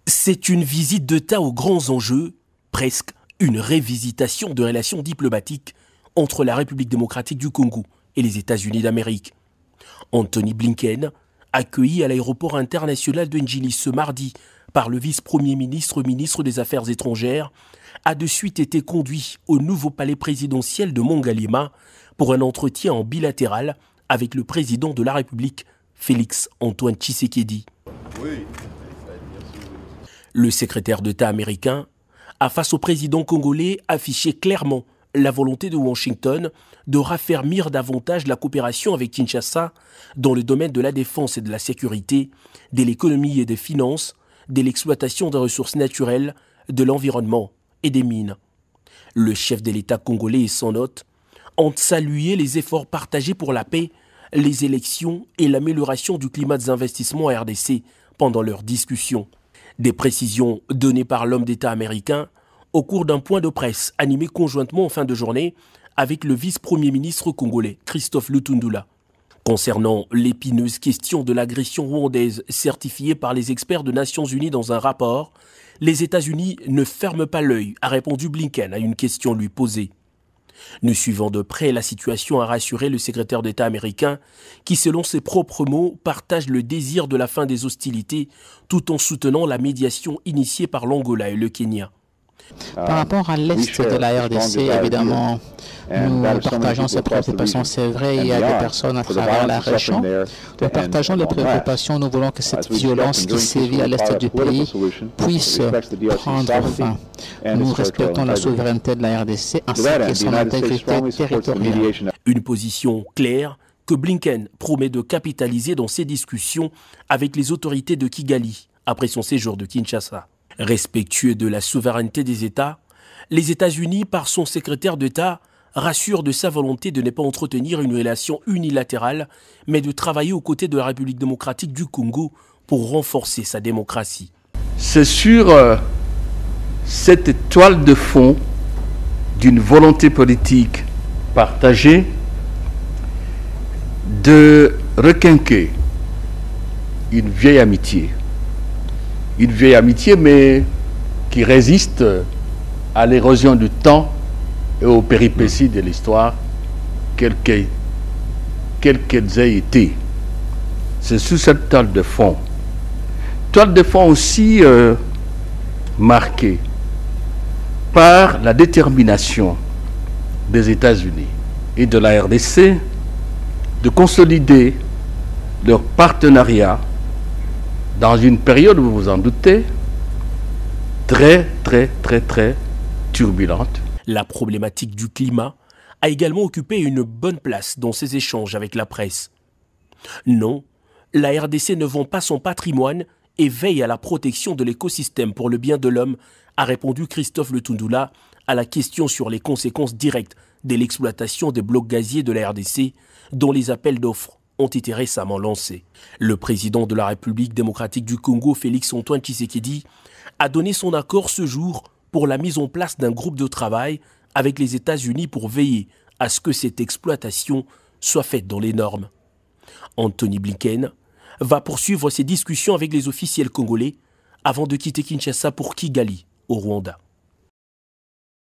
C'est une visite d'État aux grands enjeux, presque une révisitation de relations diplomatiques entre la République démocratique du Congo et les États-Unis d'Amérique. Anthony Blinken, accueilli à l'aéroport international de Njili ce mardi par le vice-premier ministre, ministre des Affaires étrangères, a de suite été conduit au nouveau palais présidentiel de Mongalema pour un entretien en bilatéral avec le président de la République, Félix-Antoine Tshisekedi. Le secrétaire d'État américain a, face au président congolais, affiché clairement la volonté de Washington de raffermir davantage la coopération avec Kinshasa dans le domaine de la défense et de la sécurité, de l'économie et des finances, de l'exploitation des ressources naturelles, de l'environnement et des mines. Le chef de l'État congolais et son hôte ont salué les efforts partagés pour la paix, les élections et l'amélioration du climat des investissements à RDC pendant leur discussion. Des précisions données par l'homme d'État américain au cours d'un point de presse animé conjointement en fin de journée avec le vice-premier ministre congolais Christophe Lutundula. Concernant l'épineuse question de l'agression rwandaise certifiée par les experts des Nations Unies dans un rapport, les États-Unis ne ferment pas l'œil, a répondu Blinken à une question lui posée. Nous suivons de près la situation, a rassuré le secrétaire d'État américain qui, selon ses propres mots, partage le désir de la fin des hostilités tout en soutenant la médiation initiée par l'Angola et le Kenya. Par rapport à l'Est de la RDC, évidemment, nous partageons ces préoccupations. C'est vrai, il y a des personnes à travers la région. Nous partageons les préoccupations. Nous voulons que cette violence qui sévit à l'Est du pays puisse prendre fin. Nous respectons la souveraineté de la RDC ainsi que son intégrité territoriale. Une position claire que Blinken promet de capitaliser dans ses discussions avec les autorités de Kigali après son séjour de Kinshasa. Respectueux de la souveraineté des États, les États-Unis, par son secrétaire d'État, rassurent de sa volonté de ne pas entretenir une relation unilatérale, mais de travailler aux côtés de la République démocratique du Congo pour renforcer sa démocratie. C'est sur cette toile de fond d'une volonté politique partagée de requinquer une vieille amitié. Une vieille amitié, mais qui résiste à l'érosion du temps et aux péripéties de l'histoire, quelles qu'elles aient été. C'est sous cette toile de fond. Toile de fond aussi marquée par la détermination des États-Unis et de la RDC de consolider leur partenariat dans une période, vous vous en doutez, très turbulente. La problématique du climat a également occupé une bonne place dans ses échanges avec la presse. Non, la RDC ne vend pas son patrimoine et veille à la protection de l'écosystème pour le bien de l'homme, a répondu Christophe Lutundula à la question sur les conséquences directes de l'exploitation des blocs gaziers de la RDC, dont les appels d'offres ont été récemment lancés. Le président de la République démocratique du Congo, Félix-Antoine Tshisekedi, a donné son accord ce jour pour la mise en place d'un groupe de travail avec les États-Unis pour veiller à ce que cette exploitation soit faite dans les normes. Anthony Blinken va poursuivre ses discussions avec les officiels congolais avant de quitter Kinshasa pour Kigali, au Rwanda.